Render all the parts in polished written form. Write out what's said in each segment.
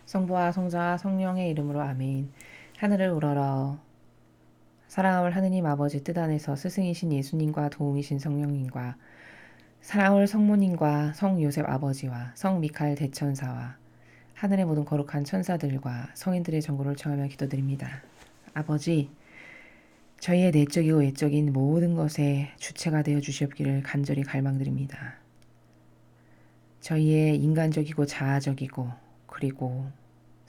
성부와 성자와 성령의 이름으로 아멘. 하늘을 우러러 사랑함을 하느님 아버지 뜻 안에서 스승이신 예수님과 도움이신 성령님과 사랑을 성모님과 성 요셉 아버지와 성 미카엘 대천사와 하늘의 모든 거룩한 천사들과 성인들의 정보를 청하며 기도드립니다. 아버지, 저희의 내적이고 외적인 모든 것에 주체가 되어 주시옵기를 간절히 갈망드립니다. 저희의 인간적이고 자아적이고 그리고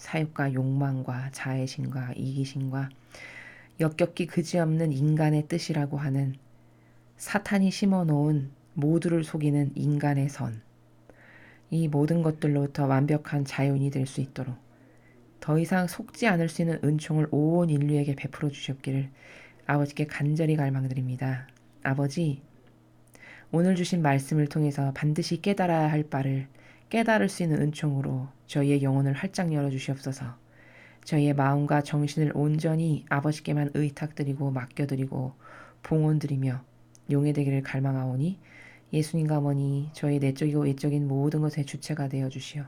사욕과 욕망과 자애심과 이기심과 역겹기 그지없는 인간의 뜻이라고 하는 사탄이 심어놓은 모두를 속이는 인간의 선, 이 모든 것들로부터 완벽한 자연이 될 수 있도록 더 이상 속지 않을 수 있는 은총을 온 인류에게 베풀어 주셨기를 아버지께 간절히 갈망드립니다. 아버지, 오늘 주신 말씀을 통해서 반드시 깨달아야 할 바를 깨달을 수 있는 은총으로 저희의 영혼을 활짝 열어주시옵소서. 저희의 마음과 정신을 온전히 아버지께만 의탁드리고 맡겨드리고 봉헌드리며 용해되기를 갈망하오니 예수님과 어머니 저희 내적이고 외적인 모든 것의 주체가 되어주시어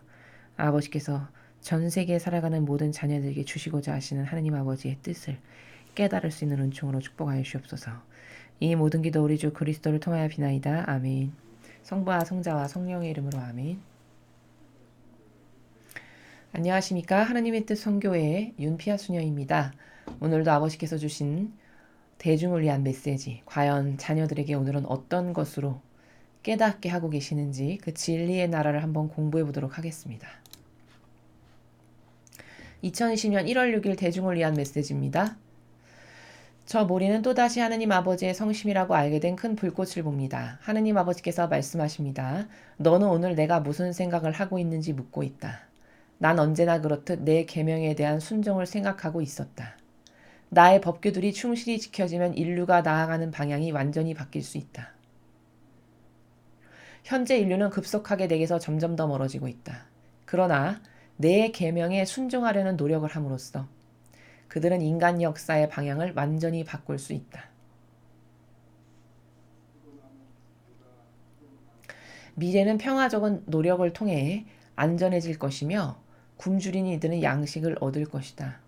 아버지께서 전 세계에 살아가는 모든 자녀들에게 주시고자 하시는 하느님 아버지의 뜻을 깨달을 수 있는 은총으로 축복하여 주옵소서. 이 모든 기도 우리 주 그리스도를 통하여 비나이다. 아멘. 성부와 성자와 성령의 이름으로 아멘. 안녕하십니까. 하나님의 뜻 선교회의 윤피아 수녀입니다. 오늘도 아버지께서 주신 대중을 위한 메시지, 과연 자녀들에게 오늘은 어떤 것으로 깨닫게 하고 계시는지 그 진리의 나라를 한번 공부해 보도록 하겠습니다. 2020년 1월 6일 대중을 위한 메시지입니다. 저 모리는 또다시 하느님 아버지의 성심이라고 알게 된 큰 불꽃을 봅니다. 하느님 아버지께서 말씀하십니다. 너는 오늘 내가 무슨 생각을 하고 있는지 묻고 있다. 난 언제나 그렇듯 내 계명에 대한 순종을 생각하고 있었다. 나의 법규들이 충실히 지켜지면 인류가 나아가는 방향이 완전히 바뀔 수 있다. 현재 인류는 급속하게 내게서 점점 더 멀어지고 있다. 그러나 내 계명에 순종하려는 노력을 함으로써 그들은 인간 역사의 방향을 완전히 바꿀 수 있다. 미래는 평화적인 노력을 통해 안전해질 것이며 굶주린 이들은 양식을 얻을 것이다.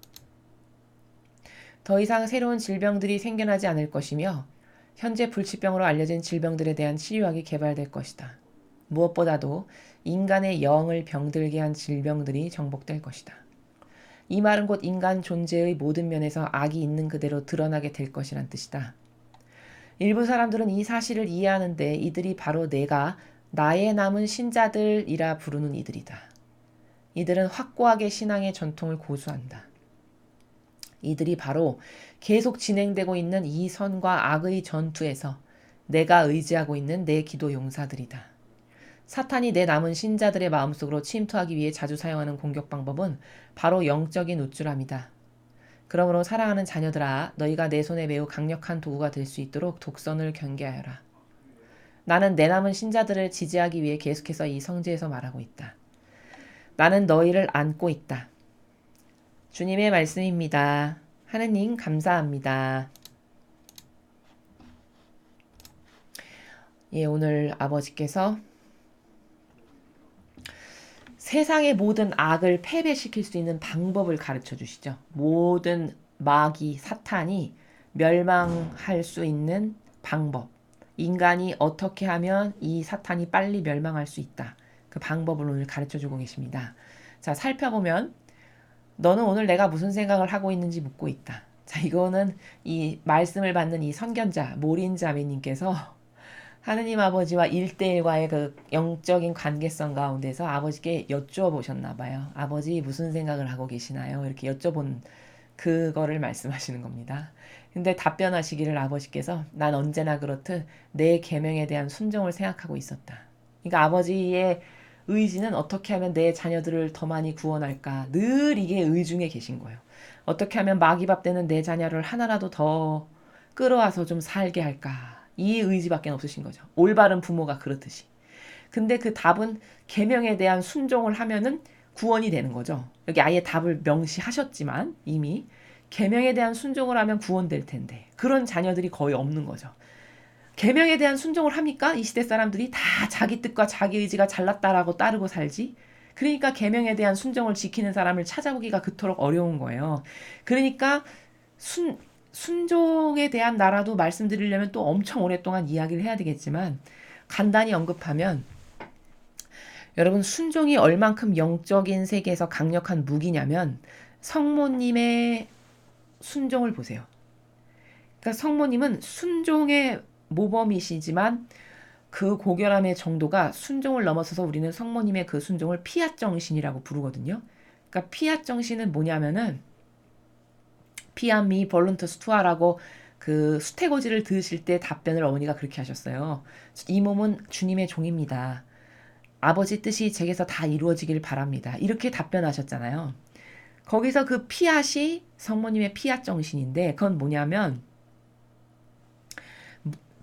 더 이상 새로운 질병들이 생겨나지 않을 것이며 현재 불치병으로 알려진 질병들에 대한 치료약이 개발될 것이다. 무엇보다도 인간의 영을 병들게 한 질병들이 정복될 것이다. 이 말은 곧 인간 존재의 모든 면에서 악이 있는 그대로 드러나게 될 것이란 뜻이다. 일부 사람들은 이 사실을 이해하는데 이들이 바로 내가 나의 남은 신자들이라 부르는 이들이다. 이들은 확고하게 신앙의 전통을 고수한다. 이들이 바로 계속 진행되고 있는 이 선과 악의 전투에서 내가 의지하고 있는 내 기도 용사들이다. 사탄이 내 남은 신자들의 마음속으로 침투하기 위해 자주 사용하는 공격 방법은 바로 영적인 우쭐함이다. 그러므로 사랑하는 자녀들아, 너희가 내 손에 매우 강력한 도구가 될 수 있도록 독선을 경계하여라. 나는 내 남은 신자들을 지지하기 위해 계속해서 이 성지에서 말하고 있다. 나는 너희를 안고 있다. 주님의 말씀입니다. 하느님 감사합니다. 오늘 아버지께서 세상의 모든 악을 패배시킬 수 있는 방법을 가르쳐 주시죠. 모든 마귀, 사탄이 멸망할 수 있는 방법. 인간이 어떻게 하면 이 사탄이 빨리 멸망할 수 있다. 그 방법을 오늘 가르쳐 주고 계십니다. 자, 살펴보면 너는 오늘 내가 무슨 생각을 하고 있는지 묻고 있다. 자, 이거는 이 말씀을 받는 이 선견자, 모린자매님께서 하느님 아버지와 1대1과의 그 영적인 관계성 가운데서 아버지께 여쭈어보셨나 봐요. 아버지 무슨 생각을 하고 계시나요? 이렇게 여쭤본 그거를 말씀하시는 겁니다. 근데 답변하시기를 아버지께서 난 언제나 그렇듯 내 계명에 대한 순종을 생각하고 있었다. 그러니까 아버지의 의지는 어떻게 하면 내 자녀들을 더 많이 구원할까? 늘 이게 의중에 계신 거예요. 어떻게 하면 마귀밥 되는 내 자녀를 하나라도 더 끌어와서 좀 살게 할까? 이 의지밖에 없으신 거죠. 올바른 부모가 그렇듯이. 근데 그 답은 계명에 대한 순종을 하면은 구원이 되는 거죠. 여기 아예 답을 명시하셨지만 이미 계명에 대한 순종을 하면 구원될 텐데 그런 자녀들이 거의 없는 거죠. 계명에 대한 순종을 합니까? 이 시대 사람들이 다 자기 뜻과 자기 의지가 잘났다라고 따르고 살지 그러니까 계명에 대한 순종을 지키는 사람을 찾아보기가 그토록 어려운 거예요. 그러니까 순종에 대한 나라도 말씀드리려면 또 엄청 오랫동안 이야기를 해야 되겠지만 간단히 언급하면 여러분 순종이 얼만큼 영적인 세계에서 강력한 무기냐면 성모님의 순종을 보세요. 그러니까 성모님은 순종의 모범이시지만 그 고결함의 정도가 순종을 넘어서서 우리는 성모님의 그 순종을 피앗 정신이라고 부르거든요. 그러니까 피앗 정신은 뭐냐면은 피아미 볼룬터스 투아라고 그 수태고지를 들으실 때 답변을 어머니가 그렇게 하셨어요. 이 몸은 주님의 종입니다. 아버지 뜻이 제게서 다 이루어지길 바랍니다. 이렇게 답변하셨잖아요. 거기서 그 피앗이 성모님의 피앗 정신인데 그건 뭐냐면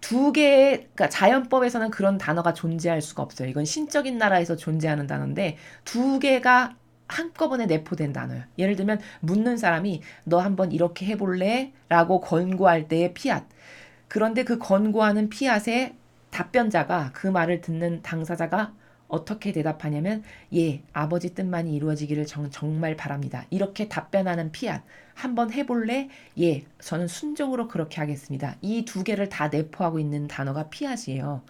두 개의 그러니까 자연법에서는 그런 단어가 존재할 수가 없어요. 이건 신적인 나라에서 존재하는 단어인데 두 개가 한꺼번에 내포된 단어예요. 예를 들면 묻는 사람이 너 한번 이렇게 해볼래? 라고 권고할 때의 피앗. 그런데 그 권고하는 피앗의 답변자가 그 말을 듣는 당사자가 어떻게 대답하냐면 예, 아버지 뜻만이 이루어지기를 정말 바랍니다. 이렇게 답변하는 피앗. 한번 해볼래? 예, 저는 순종으로 그렇게 하겠습니다. 이 두 개를 다 내포하고 있는 단어가 피앗이에요.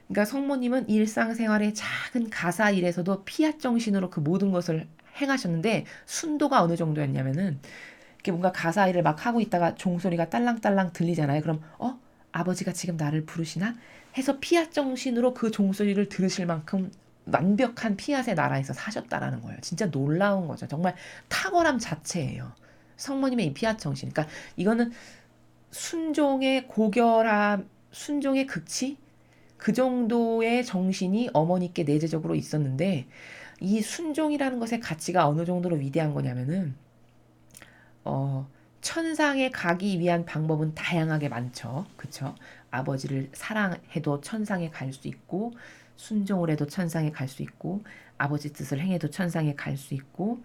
그러니까 성모님은 일상생활의 작은 가사 일에서도 피앗 정신으로 그 모든 것을 행하셨는데 순도가 어느 정도였냐면은 이렇게 뭔가 가사 일을 막 하고 있다가 종소리가 딸랑딸랑 들리잖아요. 그럼 아버지가 지금 나를 부르시나? 해서 피앗 정신으로 그 종소리를 들으실 만큼 완벽한 피앗의 나라에서 사셨다라는 거예요. 진짜 놀라운 거죠. 정말 탁월함 자체예요. 성모님의 이 피앗 정신. 그러니까 이거는 순종의 고결함, 순종의 극치? 그 정도의 정신이 어머니께 내재적으로 있었는데 이 순종이라는 것의 가치가 어느 정도로 위대한 거냐면은 천상에 가기 위한 방법은 다양하게 많죠. 그쵸? 아버지를 사랑해도 천상에 갈 수 있고 순종을 해도 천상에 갈 수 있고 아버지 뜻을 행해도 천상에 갈 수 있고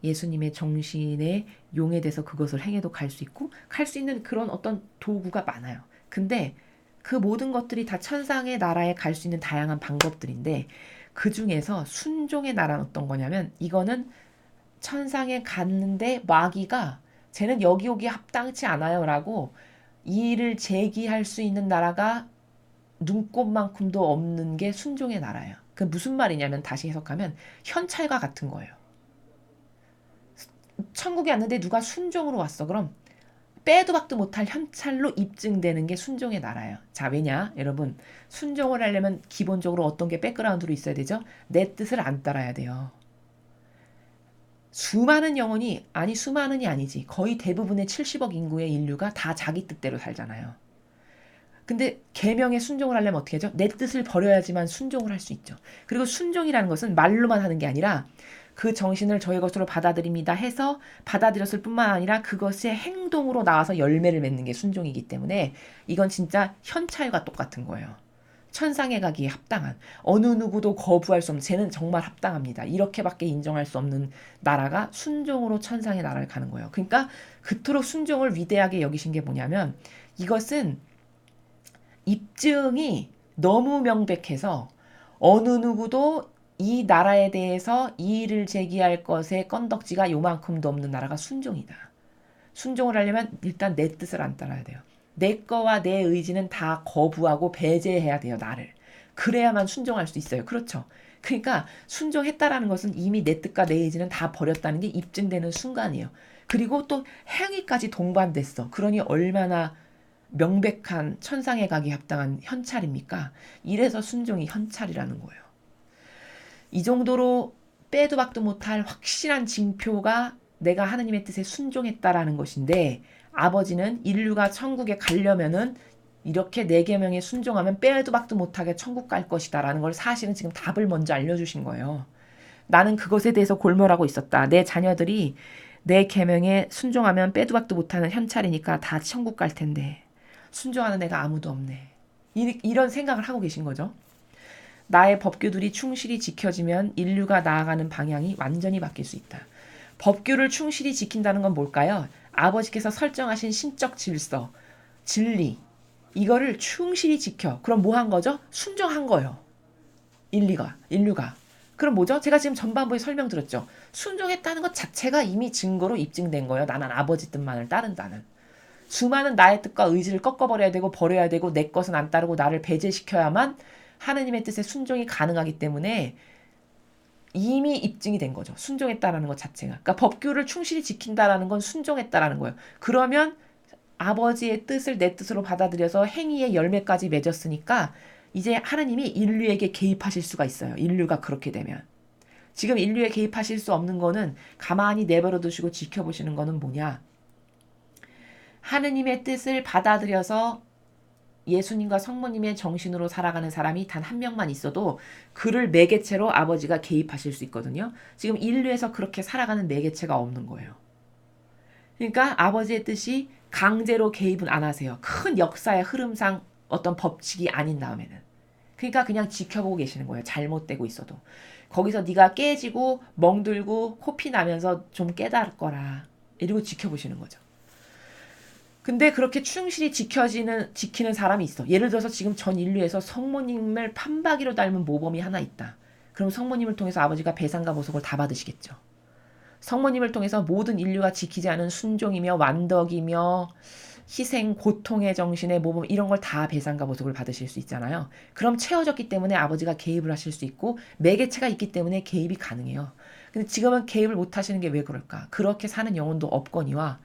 예수님의 정신에 용해돼서 그것을 행해도 갈 수 있고 갈 수 있는 그런 어떤 도구가 많아요. 근데 그 모든 것들이 다 천상의 나라에 갈 수 있는 다양한 방법들인데 그 중에서 순종의 나라는 어떤 거냐면 이거는 천상에 갔는데 마귀가 쟤는 여기 오기 합당치 않아요 라고 이의를 제기할 수 있는 나라가 눈꼽만큼도 없는 게 순종의 나라예요. 그 무슨 말이냐면 다시 해석하면 현찰과 같은 거예요. 천국에 왔는데 누가 순종으로 왔어. 그럼 빼도 박도 못할 현찰로 입증되는 게 순종의 나라예요. 자, 왜냐? 여러분, 순종을 하려면 기본적으로 어떤 게 백그라운드로 있어야 되죠? 내 뜻을 안 따라야 돼요. 수많은 영혼이, 아니 수많은이 아니지. 거의 대부분의 70억 인구의 인류가 다 자기 뜻대로 살잖아요. 근데 계명에 순종을 하려면 어떻게 하죠? 내 뜻을 버려야지만 순종을 할 수 있죠. 그리고 순종이라는 것은 말로만 하는 게 아니라 그 정신을 저의 것으로 받아들입니다 해서 받아들였을 뿐만 아니라 그것의 행동으로 나와서 열매를 맺는 게 순종이기 때문에 이건 진짜 현찰과 똑같은 거예요. 천상에 가기에 합당한 어느 누구도 거부할 수 없는 쟤는 정말 합당합니다. 이렇게밖에 인정할 수 없는 나라가 순종으로 천상의 나라를 가는 거예요. 그러니까 그토록 순종을 위대하게 여기신 게 뭐냐면 이것은 입증이 너무 명백해서 어느 누구도 이 나라에 대해서 이의를 제기할 것의 건덕지가 요만큼도 없는 나라가 순종이다. 순종을 하려면 일단 내 뜻을 안 따라야 돼요. 내 거와 내 의지는 다 거부하고 배제해야 돼요, 나를. 그래야만 순종할 수 있어요. 그렇죠? 그러니까 순종했다라는 것은 이미 내 뜻과 내 의지는 다 버렸다는 게 입증되는 순간이에요. 그리고 또 행위까지 동반됐어. 그러니 얼마나 명백한 천상에 가기 합당한 현찰입니까? 이래서 순종이 현찰이라는 거예요. 이 정도로 빼도 박도 못할 확실한 징표가 내가 하느님의 뜻에 순종했다라는 것인데 아버지는 인류가 천국에 가려면은 이렇게 네 계명에 순종하면 빼도 박도 못하게 천국 갈 것이다라는 걸 사실은 지금 답을 먼저 알려주신 거예요. 나는 그것에 대해서 골몰하고 있었다. 내 자녀들이 내 계명에 순종하면 빼도 박도 못하는 현찰이니까 다 천국 갈 텐데 순종하는 애가 아무도 없네. 이런 생각을 하고 계신 거죠. 나의 법규들이 충실히 지켜지면 인류가 나아가는 방향이 완전히 바뀔 수 있다. 법규를 충실히 지킨다는 건 뭘까요? 아버지께서 설정하신 신적 질서, 진리, 이거를 충실히 지켜. 그럼 뭐 한 거죠? 순종한 거예요. 인류가. 그럼 뭐죠? 제가 지금 전반부에 설명드렸죠. 순종했다는 것 자체가 이미 증거로 입증된 거예요. 나는 아버지 뜻만을 따른다는. 수많은 나의 뜻과 의지를 꺾어버려야 되고 버려야 되고 내 것은 안 따르고 나를 배제시켜야만 하느님의 뜻에 순종이 가능하기 때문에 이미 입증이 된 거죠. 순종했다라는 것 자체가. 그러니까 법규를 충실히 지킨다라는 건 순종했다라는 거예요. 그러면 아버지의 뜻을 내 뜻으로 받아들여서 행위의 열매까지 맺었으니까 이제 하나님이 인류에게 개입하실 수가 있어요. 인류가 그렇게 되면. 지금 인류에 개입하실 수 없는 거는 가만히 내버려 두시고 지켜보시는 거는 뭐냐. 하느님의 뜻을 받아들여서 예수님과 성모님의 정신으로 살아가는 사람이 단 한 명만 있어도 그를 매개체로 아버지가 개입하실 수 있거든요. 지금 인류에서 그렇게 살아가는 매개체가 없는 거예요. 그러니까 아버지의 뜻이 강제로 개입은 안 하세요. 큰 역사의 흐름상 어떤 법칙이 아닌 다음에는. 그러니까 그냥 지켜보고 계시는 거예요. 잘못되고 있어도. 거기서 네가 깨지고 멍들고 코피 나면서 좀 깨달을 거라. 이러고 지켜보시는 거죠. 근데 그렇게 충실히 지키는 사람이 있어. 예를 들어서 지금 전 인류에서 성모님을 판박이로 닮은 모범이 하나 있다. 그럼 성모님을 통해서 아버지가 배상과 보석을 다 받으시겠죠. 성모님을 통해서 모든 인류가 지키지 않은 순종이며 완덕이며 희생, 고통의 정신의 모범 이런 걸 다 배상과 보석을 받으실 수 있잖아요. 그럼 채워졌기 때문에 아버지가 개입을 하실 수 있고 매개체가 있기 때문에 개입이 가능해요. 근데 지금은 개입을 못 하시는 게 왜 그럴까? 그렇게 사는 영혼도 없거니와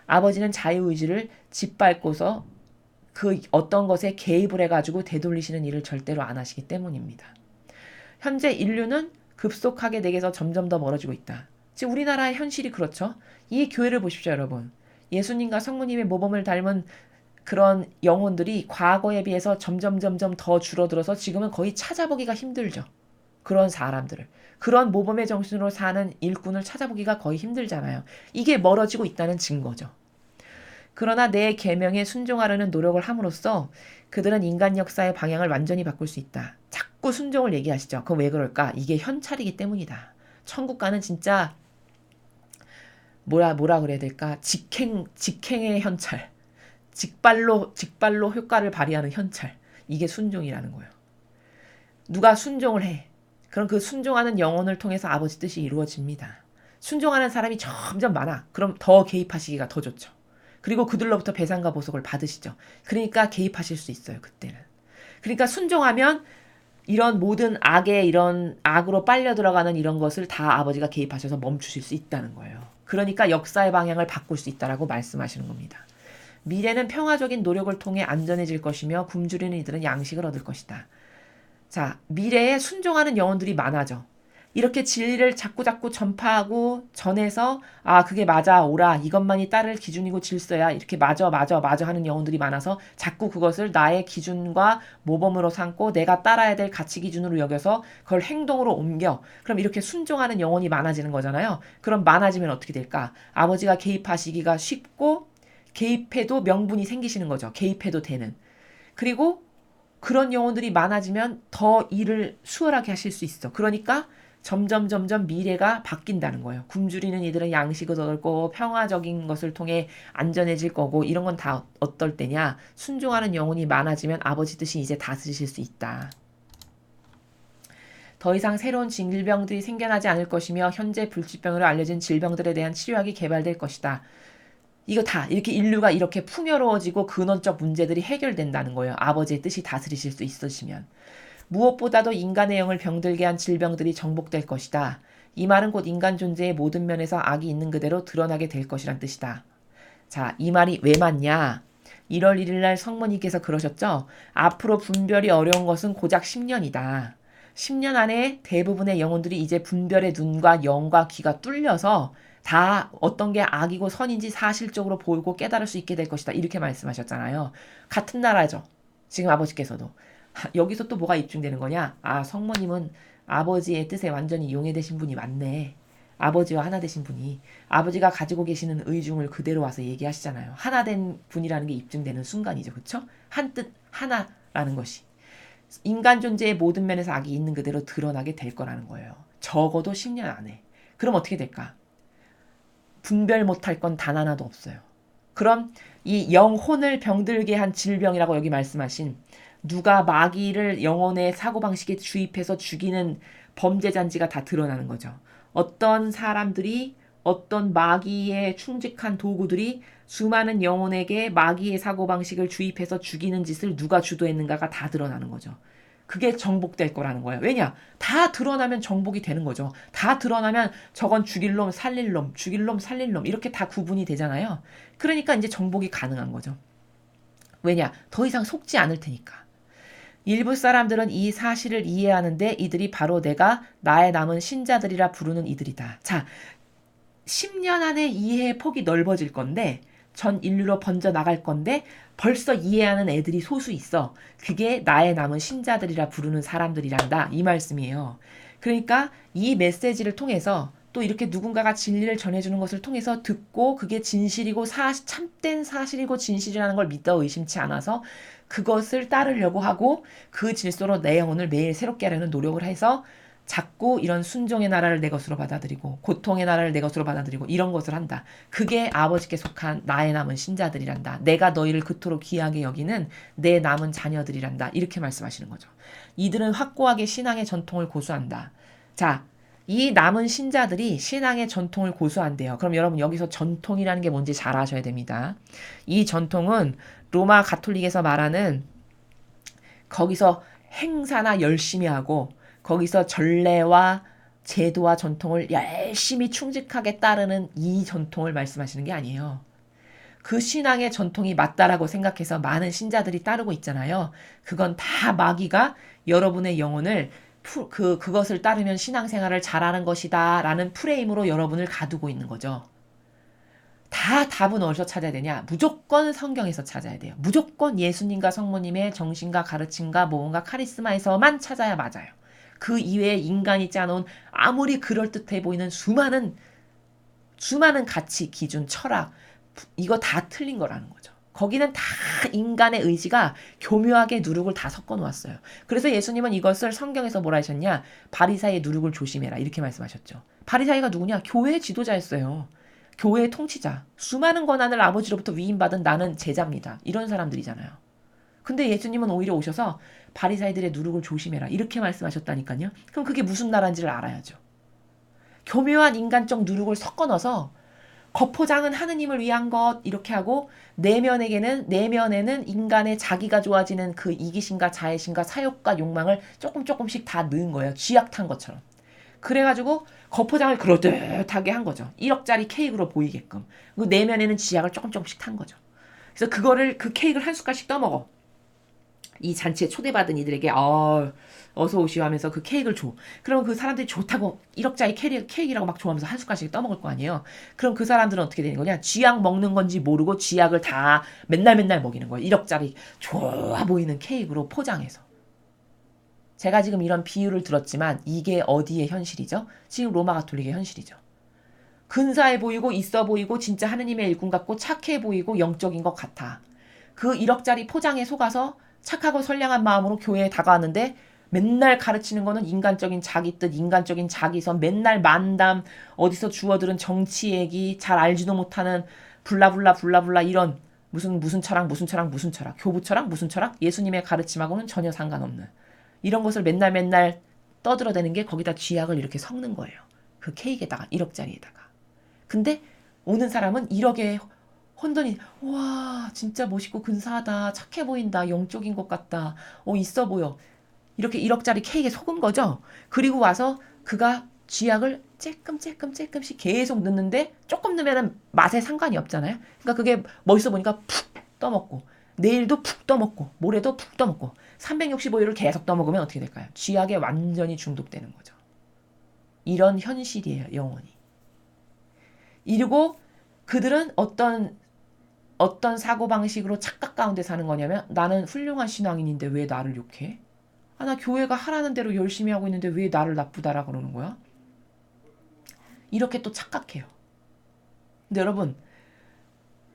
아버지는 자유의지를 짓밟고서 그 어떤 것에 개입을 해가지고 되돌리시는 일을 절대로 안 하시기 때문입니다. 현재 인류는 급속하게 내게서 점점 더 멀어지고 있다. 지금 우리나라의 현실이 그렇죠. 이 교회를 보십시오, 여러분. 예수님과 성모님의 모범을 닮은 그런 영혼들이 과거에 비해서 점점 더 줄어들어서 지금은 거의 찾아보기가 힘들죠. 그런 사람들을. 그런 모범의 정신으로 사는 일꾼을 찾아보기가 거의 힘들잖아요. 이게 멀어지고 있다는 증거죠. 그러나 내 계명에 순종하려는 노력을 함으로써 그들은 인간 역사의 방향을 완전히 바꿀 수 있다. 자꾸 순종을 얘기하시죠. 그럼 왜 그럴까? 이게 현찰이기 때문이다. 천국 가는 진짜 뭐라 그래야 될까? 직행의 현찰. 직발로 효과를 발휘하는 현찰. 이게 순종이라는 거예요. 누가 순종을 해. 그럼 그 순종하는 영혼을 통해서 아버지 뜻이 이루어집니다. 순종하는 사람이 점점 많아. 그럼 더 개입하시기가 더 좋죠. 그리고 그들로부터 배상과 보석을 받으시죠. 그러니까 개입하실 수 있어요. 그때는. 그러니까 순종하면 이런 모든 이런 악으로 빨려 들어가는 이런 것을 다 아버지가 개입하셔서 멈추실 수 있다는 거예요. 그러니까 역사의 방향을 바꿀 수 있다라고 말씀하시는 겁니다. 미래는 평화적인 노력을 통해 안전해질 것이며 굶주리는 이들은 양식을 얻을 것이다. 자, 미래에 순종하는 영혼들이 많아져. 이렇게 진리를 자꾸 전파하고 전해서 그게 맞아 옳아 이것만이 따를 기준이고 질서야 이렇게 맞아 하는 영혼들이 많아서 자꾸 그것을 나의 기준과 모범으로 삼고 내가 따라야 될 가치 기준으로 여겨서 그걸 행동으로 옮겨. 그럼 이렇게 순종하는 영혼이 많아지는 거잖아요. 그럼 많아지면 어떻게 될까? 아버지가 개입하시기가 쉽고 개입해도 명분이 생기시는 거죠. 개입해도 되는. 그리고 그런 영혼들이 많아지면 더 일을 수월하게 하실 수 있어. 그러니까 점점 미래가 바뀐다는 거예요. 굶주리는 이들은 양식을 얻을 거고 평화적인 것을 통해 안전해질 거고 이런 건 다 어떨 때냐. 순종하는 영혼이 많아지면 아버지 뜻이 이제 다스리실 수 있다. 더 이상 새로운 질병들이 생겨나지 않을 것이며 현재 불치병으로 알려진 질병들에 대한 치료약이 개발될 것이다. 이거 다 이렇게 인류가 이렇게 풍요로워지고 근원적 문제들이 해결된다는 거예요. 아버지의 뜻이 다스리실 수 있으시면. 무엇보다도 인간의 영을 병들게 한 질병들이 정복될 것이다. 이 말은 곧 인간 존재의 모든 면에서 악이 있는 그대로 드러나게 될 것이란 뜻이다. 자, 이 말이 왜 맞냐? 1월 1일 날 성모님께서 그러셨죠? 앞으로 분별이 어려운 것은 고작 10년이다. 10년 안에 대부분의 영혼들이 이제 분별의 눈과 영과 귀가 뚫려서 다 어떤 게 악이고 선인지 사실적으로 보이고 깨달을 수 있게 될 것이다. 이렇게 말씀하셨잖아요. 같은 나라죠. 지금 아버지께서도. 여기서 또 뭐가 입증되는 거냐? 성모님은 아버지의 뜻에 완전히 용해되신 분이 맞네. 아버지와 하나 되신 분이. 아버지가 가지고 계시는 의중을 그대로 와서 얘기하시잖아요. 하나 된 분이라는 게 입증되는 순간이죠. 그렇죠? 한 뜻, 하나라는 것이. 인간 존재의 모든 면에서 악이 있는 그대로 드러나게 될 거라는 거예요. 적어도 10년 안에. 그럼 어떻게 될까? 분별 못할 건 단 하나도 없어요. 그럼 이 영혼을 병들게 한 질병이라고 여기 말씀하신 누가 마귀를 영혼의 사고방식에 주입해서 죽이는 범죄잔지가 다 드러나는 거죠. 어떤 사람들이 어떤 마귀에 충직한 도구들이 수많은 영혼에게 마귀의 사고방식을 주입해서 죽이는 짓을 누가 주도했는가가 다 드러나는 거죠. 그게 정복될 거라는 거예요. 왜냐? 다 드러나면 정복이 되는 거죠. 다 드러나면 저건 죽일 놈, 살릴 놈, 죽일 놈, 살릴 놈 이렇게 다 구분이 되잖아요. 그러니까 이제 정복이 가능한 거죠. 왜냐? 더 이상 속지 않을 테니까. 일부 사람들은 이 사실을 이해하는데 이들이 바로 내가 나의 남은 신자들이라 부르는 이들이다. 자, 10년 안에 이해의 폭이 넓어질 건데 전 인류로 번져 나갈 건데 벌써 이해하는 애들이 소수 있어. 그게 나의 남은 신자들이라 부르는 사람들이란다. 이 말씀이에요. 그러니까 이 메시지를 통해서 또 이렇게 누군가가 진리를 전해주는 것을 통해서 듣고 그게 진실이고 참된 사실이고 진실이라는 걸 믿어 의심치 않아서 그것을 따르려고 하고 그 질서로 내 영혼을 매일 새롭게 하려는 노력을 해서 자꾸 이런 순종의 나라를 내 것으로 받아들이고 고통의 나라를 내 것으로 받아들이고 이런 것을 한다. 그게 아버지께 속한 나의 남은 신자들이란다. 내가 너희를 그토록 귀하게 여기는 내 남은 자녀들이란다. 이렇게 말씀하시는 거죠. 이들은 확고하게 신앙의 전통을 고수한다. 자, 이 남은 신자들이 신앙의 전통을 고수한대요. 그럼 여러분 여기서 전통이라는 게 뭔지 잘 아셔야 됩니다. 이 전통은 로마 가톨릭에서 말하는 거기서 행사나 열심히 하고 거기서 전례와 제도와 전통을 열심히 충직하게 따르는 이 전통을 말씀하시는 게 아니에요. 그 신앙의 전통이 맞다라고 생각해서 많은 신자들이 따르고 있잖아요. 그건 다 마귀가 여러분의 영혼을 그것을 따르면 신앙생활을 잘하는 것이다 라는 프레임으로 여러분을 가두고 있는 거죠. 다 답은 어디서 찾아야 되냐? 무조건 성경에서 찾아야 돼요. 무조건 예수님과 성모님의 정신과 가르침과 모험과 카리스마에서만 찾아야 맞아요. 그 이외에 인간이 짜놓은 아무리 그럴듯해 보이는 수많은 가치, 기준, 철학 이거 다 틀린 거라는 거죠. 거기는 다 인간의 의지가 교묘하게 누룩을 다 섞어 놓았어요. 그래서 예수님은 이것을 성경에서 뭐라 하셨냐? 바리사이의 누룩을 조심해라 이렇게 말씀하셨죠. 바리사이가 누구냐? 교회 지도자였어요. 교회의 통치자. 수많은 권한을 아버지로부터 위임받은 나는 제자입니다. 이런 사람들이잖아요. 근데 예수님은 오히려 오셔서 바리사이들의 누룩을 조심해라 이렇게 말씀하셨다니까요. 그럼 그게 무슨 나라인지를 알아야죠. 교묘한 인간적 누룩을 섞어 넣어서 겉포장은 하느님을 위한 것 이렇게 하고 내면에는 인간의 자기가 좋아지는 그 이기심과 자애심과 사욕과 욕망을 조금씩 다 넣은 거예요. 쥐약 탄 것처럼. 그래가지고 겉포장을 그럴듯하게 한 거죠. 1억짜리 케이크로 보이게끔. 그 내면에는 쥐약을 조금씩 탄 거죠. 그래서 그 케이크를 한 숟갈씩 떠먹어. 이 잔치에 초대받은 이들에게 어서 오시오 하면서 그 케이크를 줘. 그럼 그 사람들이 좋다고 1억짜리 케이크라고 막 좋아하면서 한 숟갈씩 떠먹을 거 아니에요. 그럼 그 사람들은 어떻게 되는 거냐? 쥐약 먹는 건지 모르고 쥐약을 다 맨날 먹이는 거예요. 1억짜리 좋아 보이는 케이크로 포장해서. 제가 지금 이런 비유를 들었지만 이게 어디의 현실이죠? 지금 로마 가톨릭의 현실이죠. 근사해 보이고 있어 보이고 진짜 하느님의 일꾼 같고 착해 보이고 영적인 것 같아. 그 1억짜리 포장에 속아서 착하고 선량한 마음으로 교회에 다가왔는데 맨날 가르치는 거는 인간적인 자기 뜻, 인간적인 자기선, 맨날 만담, 어디서 주워들은 정치 얘기, 잘 알지도 못하는 블라블라 이런 무슨 철학, 교부 철학, 무슨 철학, 예수님의 가르침하고는 전혀 상관없는 이런 것을 맨날 떠들어대는 게 거기다 쥐약을 이렇게 섞는 거예요. 그 케이크에다가 1억짜리에다가. 근데 오는 사람은 1억에 혼돈이 와 진짜 멋있고 근사하다 착해 보인다 영적인 것 같다 있어 보여 이렇게 1억짜리 케이크에 속은 거죠. 그리고 와서 그가 쥐약을 쬐끔씩 계속 넣는데 조금 넣으면 맛에 상관이 없잖아요. 그러니까 그게 멋있어 보니까 푹 떠먹고 내일도 푹 떠먹고 모레도 푹 떠먹고 365일을 계속 떠먹으면 어떻게 될까요? 쥐약에 완전히 중독되는 거죠. 이런 현실이에요. 영원히. 이러고 그들은 어떤 사고방식으로 착각 가운데 사는 거냐면 나는 훌륭한 신앙인인데 왜 나를 욕해? 나 교회가 하라는 대로 열심히 하고 있는데 왜 나를 나쁘다라 그러는 거야? 이렇게 또 착각해요. 근데 여러분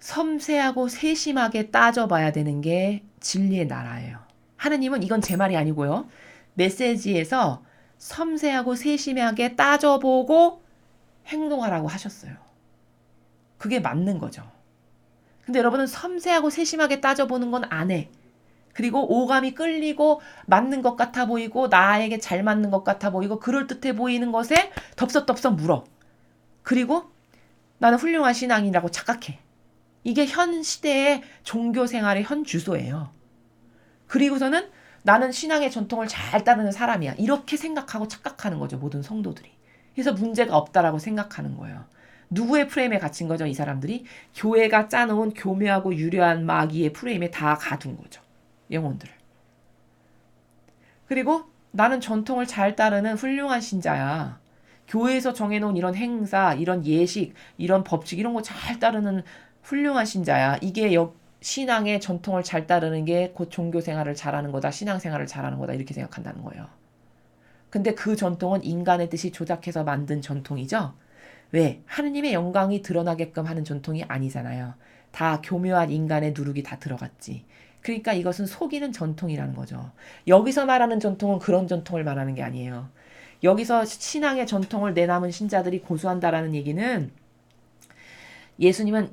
섬세하고 세심하게 따져봐야 되는 게 진리의 나라예요. 하느님은 이건 제 말이 아니고요. 메시지에서 섬세하고 세심하게 따져보고 행동하라고 하셨어요. 그게 맞는 거죠. 근데 여러분은 섬세하고 세심하게 따져보는 건 안 해. 그리고 오감이 끌리고 맞는 것 같아 보이고 나에게 잘 맞는 것 같아 보이고 그럴듯해 보이는 것에 덥석덥석 물어. 그리고 나는 훌륭한 신앙이라고 착각해. 이게 현 시대의 종교 생활의 현 주소예요. 그리고서는 나는 신앙의 전통을 잘 따르는 사람이야. 이렇게 생각하고 착각하는 거죠. 모든 성도들이. 그래서 문제가 없다라고 생각하는 거예요. 누구의 프레임에 갇힌 거죠? 이 사람들이 교회가 짜놓은 교묘하고 유려한 마귀의 프레임에 다 가둔 거죠. 영혼들을. 그리고 나는 전통을 잘 따르는 훌륭한 신자야. 교회에서 정해놓은 이런 행사, 이런 예식, 이런 법칙 이런 거 잘 따르는 훌륭한 신자야. 이게 신앙의 전통을 잘 따르는 게 곧 종교 생활을 잘하는 거다. 신앙 생활을 잘하는 거다. 이렇게 생각한다는 거예요. 근데 그 전통은 인간의 뜻이 조작해서 만든 전통이죠. 왜? 하느님의 영광이 드러나게끔 하는 전통이 아니잖아요. 다 교묘한 인간의 누룩이 다 들어갔지. 그러니까 이것은 속이는 전통이라는 거죠. 여기서 말하는 전통은 그런 전통을 말하는 게 아니에요. 여기서 신앙의 전통을 내남은 신자들이 고수한다라는 얘기는 예수님은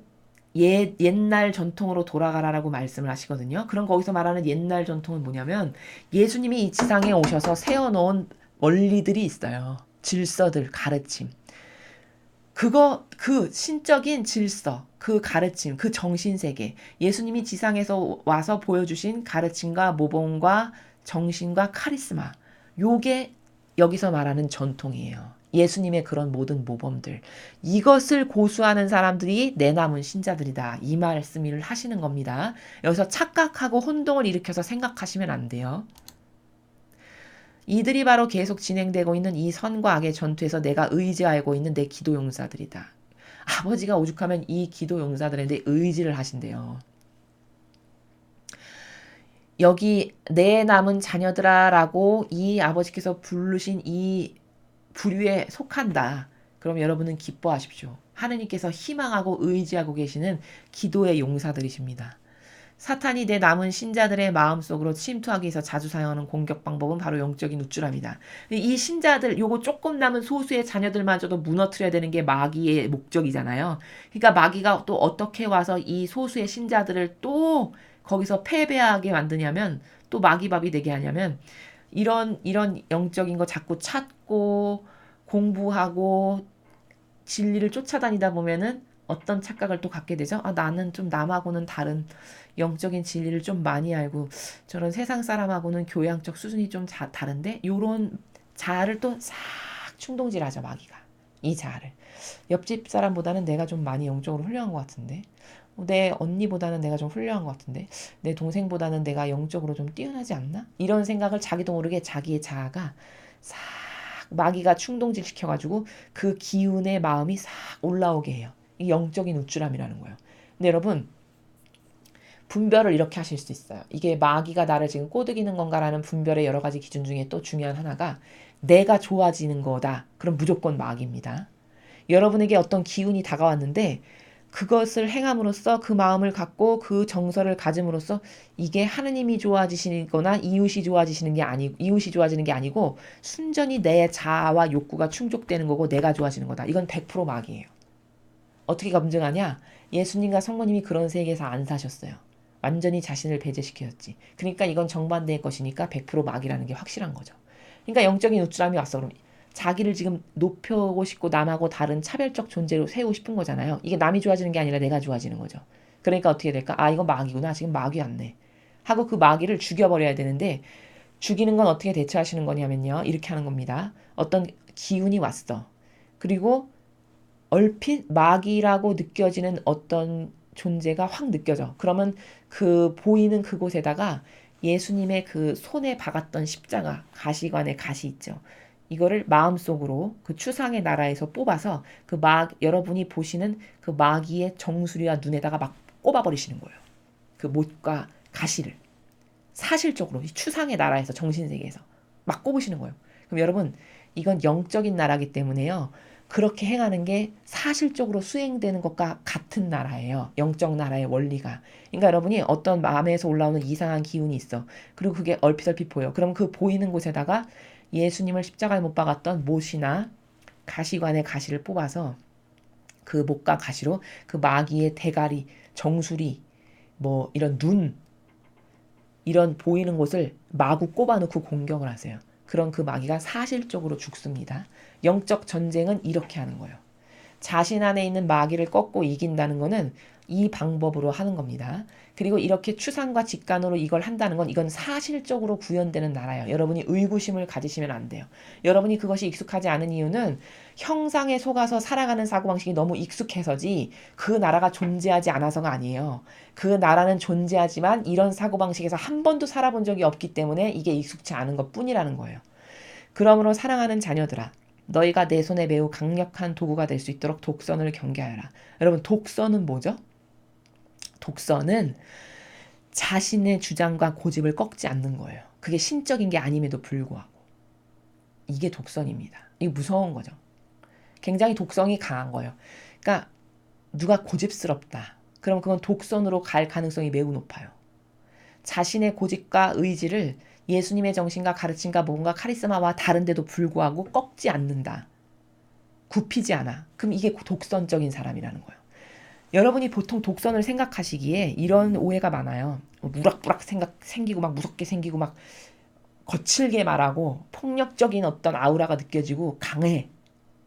옛날 전통으로 돌아가라라고 말씀을 하시거든요. 그럼 거기서 말하는 옛날 전통은 뭐냐면 예수님이 이 지상에 오셔서 세워놓은 원리들이 있어요. 질서들, 가르침. 그 신적인 질서, 그 가르침, 그 정신세계. 예수님이 지상에서 와서 보여주신 가르침과 모범과 정신과 카리스마. 요게 여기서 말하는 전통이에요. 예수님의 그런 모든 모범들. 이것을 고수하는 사람들이 내 남은 신자들이다. 이 말씀을 하시는 겁니다. 여기서 착각하고 혼동을 일으켜서 생각하시면 안 돼요. 이들이 바로 계속 진행되고 있는 이 선과 악의 전투에서 내가 의지하고 있는 내 기도 용사들이다. 아버지가 오죽하면 이 기도 용사들한테 의지를 하신대요. 여기 내 남은 자녀들아 라고 이 아버지께서 부르신 이 부류에 속한다. 그럼 여러분은 기뻐하십시오. 하느님께서 희망하고 의지하고 계시는 기도의 용사들이십니다. 사탄이 내 남은 신자들의 마음속으로 침투하기 위해서 자주 사용하는 공격 방법은 바로 영적인 우쭐함이다. 이 신자들, 요거 조금 남은 소수의 자녀들마저도 무너뜨려야 되는 게 마귀의 목적이잖아요. 그러니까 마귀가 또 어떻게 와서 이 소수의 신자들을 또 거기서 패배하게 만드냐면 또 마귀밥이 되게 하냐면 이런 영적인 거 자꾸 찾고 공부하고 진리를 쫓아다니다 보면은 어떤 착각을 또 갖게 되죠? 아, 나는 좀 남하고는 다른 영적인 진리를 좀 많이 알고 저런 세상 사람하고는 교양적 수준이 좀 다른데 요런 자아를 또 싹 충동질하죠, 마귀가. 이 자아를. 옆집 사람보다는 내가 좀 많이 영적으로 훌륭한 것 같은데 내 언니보다는 내가 좀 훌륭한 것 같은데 내 동생보다는 내가 영적으로 좀 뛰어나지 않나? 이런 생각을 자기도 모르게 자기의 자아가 싹 마귀가 충동질 시켜가지고 그 기운의 마음이 싹 올라오게 해요. 이 영적인 우쭐함이라는 거예요. 근데 여러분 분별을 이렇게 하실 수 있어요. 이게 마귀가 나를 지금 꼬드기는 건가라는 분별의 여러 가지 기준 중에 또 중요한 하나가 내가 좋아지는 거다. 그럼 무조건 마귀입니다. 여러분에게 어떤 기운이 다가왔는데 그것을 행함으로써 그 마음을 갖고 그 정서를 가짐으로써 이게 하느님이 좋아지시거나 이웃이 좋아지시는 게 아니고 이웃이 좋아지는 게 아니고 순전히 내 자아와 욕구가 충족되는 거고 내가 좋아지는 거다. 이건 100% 마귀예요. 어떻게 검증하냐? 예수님과 성모님이 그런 세계에서 안 사셨어요. 완전히 자신을 배제시켰지. 그러니까 이건 정반대의 것이니까 100% 마귀라는 게 확실한 거죠. 그러니까 영적인 우쭐함이 왔어. 그럼 자기를 지금 높여오고 싶고 남하고 다른 차별적 존재로 세우고 싶은 거잖아요. 이게 남이 좋아지는 게 아니라 내가 좋아지는 거죠. 그러니까 어떻게 될까? 아, 이건 마귀구나. 지금 마귀 왔네. 하고 그 마귀를 죽여버려야 되는데 죽이는 건 어떻게 대처하시는 거냐면요. 이렇게 하는 겁니다. 어떤 기운이 왔어. 그리고 얼핏 마귀라고 느껴지는 어떤 존재가 확 느껴져. 그러면 그 보이는 그곳에다가 예수님의 그 손에 박았던 십자가, 가시관의 가시 있죠. 이거를 마음속으로 그 추상의 나라에서 뽑아서 여러분이 보시는 그 마귀의 정수리와 눈에다가 막 꼽아버리시는 거예요. 그 못과 가시를. 사실적으로 이 추상의 나라에서 정신세계에서 막 꼽으시는 거예요. 그럼 여러분 이건 영적인 나라기 때문에요. 그렇게 행하는 게 사실적으로 수행되는 것과 같은 나라예요. 영적 나라의 원리가. 그러니까 여러분이 어떤 마음에서 올라오는 이상한 기운이 있어. 그리고 그게 얼핏얼핏 보여. 그럼 그 보이는 곳에다가 예수님을 십자가에 못 박았던 못이나 가시관의 가시를 뽑아서 그 못과 가시로 그 마귀의 대가리, 정수리, 뭐 이런 눈, 이런 보이는 곳을 마구 꼽아놓고 공격을 하세요. 그럼 그 마귀가 사실적으로 죽습니다. 영적 전쟁은 이렇게 하는 거예요. 자신 안에 있는 마귀를 꺾고 이긴다는 거는 이 방법으로 하는 겁니다. 그리고 이렇게 추상과 직관으로 이걸 한다는 건 이건 사실적으로 구현되는 나라예요. 여러분이 의구심을 가지시면 안 돼요. 여러분이 그것이 익숙하지 않은 이유는 형상에 속아서 살아가는 사고방식이 너무 익숙해서지 그 나라가 존재하지 않아서가 아니에요. 그 나라는 존재하지만 이런 사고방식에서 한 번도 살아본 적이 없기 때문에 이게 익숙치 않은 것뿐이라는 거예요. 그러므로 사랑하는 자녀들아, 너희가 내 손에 매우 강력한 도구가 될 수 있도록 독선을 경계하여라. 여러분, 독선은 뭐죠? 독선은 자신의 주장과 고집을 꺾지 않는 거예요. 그게 신적인 게 아님에도 불구하고. 이게 독선입니다. 이게 무서운 거죠. 굉장히 독성이 강한 거예요. 그러니까 누가 고집스럽다. 그럼 그건 독선으로 갈 가능성이 매우 높아요. 자신의 고집과 의지를 예수님의 정신과 가르침과 뭔가 카리스마와 다른데도 불구하고 꺾지 않는다. 굽히지 않아. 그럼 이게 독선적인 사람이라는 거예요. 여러분이 보통 독선을 생각하시기에 이런 오해가 많아요. 무락부락 생기고 막 무섭게 생기고 막 거칠게 말하고 폭력적인 어떤 아우라가 느껴지고 강해.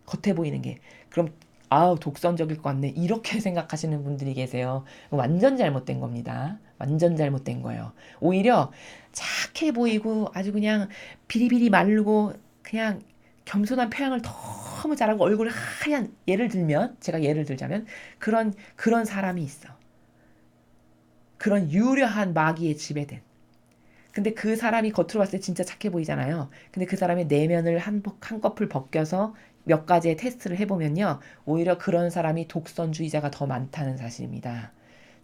겉에 보이는 게. 그럼 아우 독선적일 것 같네. 이렇게 생각하시는 분들이 계세요. 완전 잘못된 겁니다. 완전 잘못된 거예요. 오히려 착해 보이고 아주 그냥 비리비리 마르고 그냥 겸손한 표현을 너무 잘하고 얼굴 하얀 예를 들면 제가 예를 들자면 그런 사람이 있어. 그런 유려한 마귀에 지배된. 근데 그 사람이 겉으로 봤을 때 진짜 착해 보이잖아요. 근데 그 사람의 내면을 한꺼풀 벗겨서 몇 가지의 테스트를 해보면요. 오히려 그런 사람이 독선주의자가 더 많다는 사실입니다.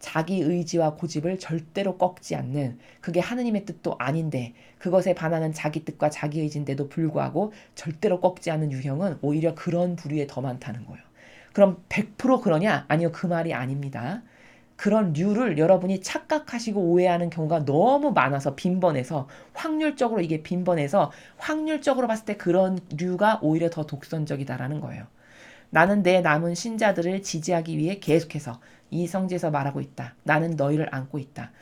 자기 의지와 고집을 절대로 꺾지 않는 그게 하느님의 뜻도 아닌데 그것에 반하는 자기 뜻과 자기 의지인데도 불구하고 절대로 꺾지 않는 유형은 오히려 그런 부류에 더 많다는 거예요. 그럼 100% 그러냐? 아니요. 그 말이 아닙니다. 그런 류를 여러분이 착각하시고 오해하는 경우가 너무 많아서 빈번해서 확률적으로 이게 빈번해서 확률적으로 봤을 때 그런 류가 오히려 더 독선적이다라는 거예요. 나는 내 남은 신자들을 지지하기 위해 계속해서 이 성지에서 말하고 있다. 나는 너희를 안고 있다.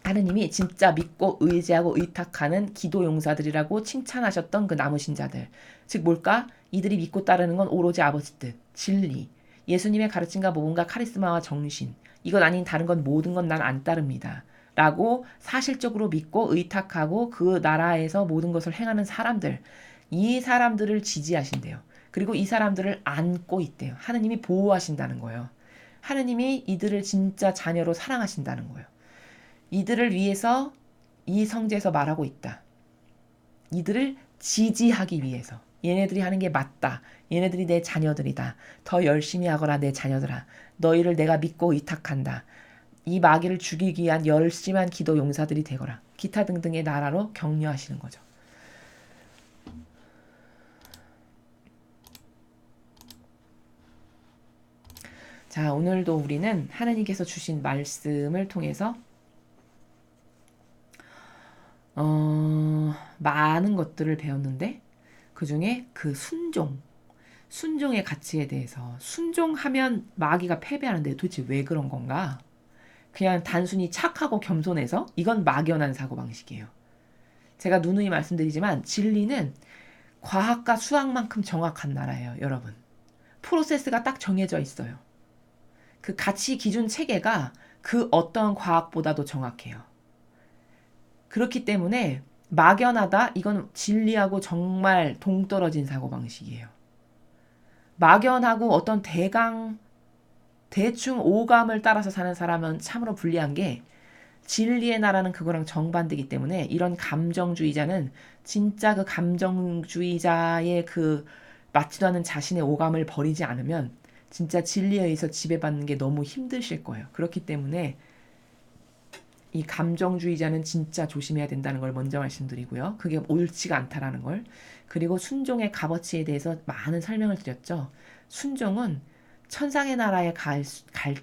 하느님이 진짜 믿고 의지하고 의탁하는 기도 용사들이라고 칭찬하셨던 그 남으신 자들. 즉 뭘까? 이들이 믿고 따르는 건 오로지 아버지 뜻, 진리, 예수님의 가르침과 모범과 카리스마와 정신. 이것 아닌 다른 건 모든 건 난 안 따릅니다. 라고 사실적으로 믿고 의탁하고 그 나라에서 모든 것을 행하는 사람들. 이 사람들을 지지하신대요. 그리고 이 사람들을 안고 있대요. 하느님이 보호하신다는 거예요. 하느님이 이들을 진짜 자녀로 사랑하신다는 거예요. 이들을 위해서 이 성지에서 말하고 있다. 이들을 지지하기 위해서. 얘네들이 하는 게 맞다. 얘네들이 내 자녀들이다. 더 열심히 하거라 내 자녀들아. 너희를 내가 믿고 의탁한다. 이 마귀를 죽이기 위한 열심한 기도 용사들이 되거라. 기타 등등의 나라로 격려하시는 거죠. 자, 오늘도 우리는 하나님께서 주신 말씀을 통해서 많은 것들을 배웠는데 그 중에 그 순종의 가치에 대해서 순종하면 마귀가 패배하는데 도대체 왜 그런 건가? 그냥 단순히 착하고 겸손해서 이건 막연한 사고방식이에요. 제가 누누이 말씀드리지만 진리는 과학과 수학만큼 정확한 나라예요, 여러분. 프로세스가 딱 정해져 있어요. 그 가치 기준 체계가 그 어떤 과학보다도 정확해요. 그렇기 때문에 막연하다? 이건 진리하고 정말 동떨어진 사고방식이에요. 막연하고 어떤 대충 오감을 따라서 사는 사람은 참으로 불리한 게 진리의 나라는 그거랑 정반대이기 때문에 이런 감정주의자는 진짜 그 감정주의자의 그 맞지도 않은 자신의 오감을 버리지 않으면 진짜 진리에 의해서 지배받는 게 너무 힘드실 거예요. 그렇기 때문에 이 감정주의자는 진짜 조심해야 된다는 걸 먼저 말씀드리고요. 그게 옳지가 않다라는 걸. 그리고 순종의 값어치에 대해서 많은 설명을 드렸죠. 순종은 천상의 나라에 갈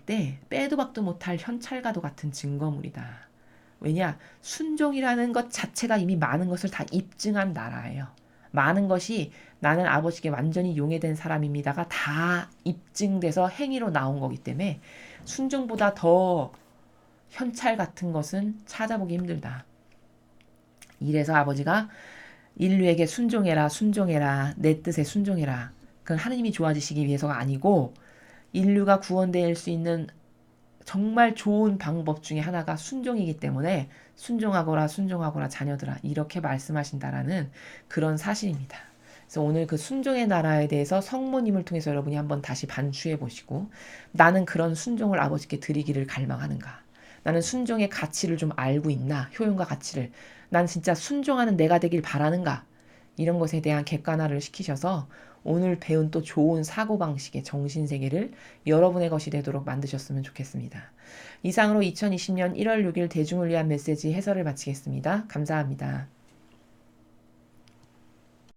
때 빼도 박도 못할 현찰과도 같은 증거물이다. 왜냐? 순종이라는 것 자체가 이미 많은 것을 다 입증한 나라예요. 많은 것이 나는 아버지께 완전히 용해된 사람입니다가 다 입증돼서 행위로 나온 거기 때문에 순종보다 더 현찰 같은 것은 찾아보기 힘들다. 이래서 아버지가 인류에게 순종해라, 순종해라, 내 뜻에 순종해라. 그건 하느님이 좋아지시기 위해서가 아니고 인류가 구원될 수 있는 정말 좋은 방법 중에 하나가 순종이기 때문에 순종하거라, 순종하거라, 자녀들아. 이렇게 말씀하신다라는 그런 사실입니다. 그래서 오늘 그 순종의 나라에 대해서 성모님을 통해서 여러분이 한번 다시 반추해 보시고 나는 그런 순종을 아버지께 드리기를 갈망하는가? 나는 순종의 가치를 좀 알고 있나? 효용과 가치를. 난 진짜 순종하는 내가 되길 바라는가? 이런 것에 대한 객관화를 시키셔서 오늘 배운 또 좋은 사고방식의 정신세계를 여러분의 것이 되도록 만드셨으면 좋겠습니다. 이상으로 2020년 1월 6일 대중을 위한 메시지 해설을 마치겠습니다. 감사합니다.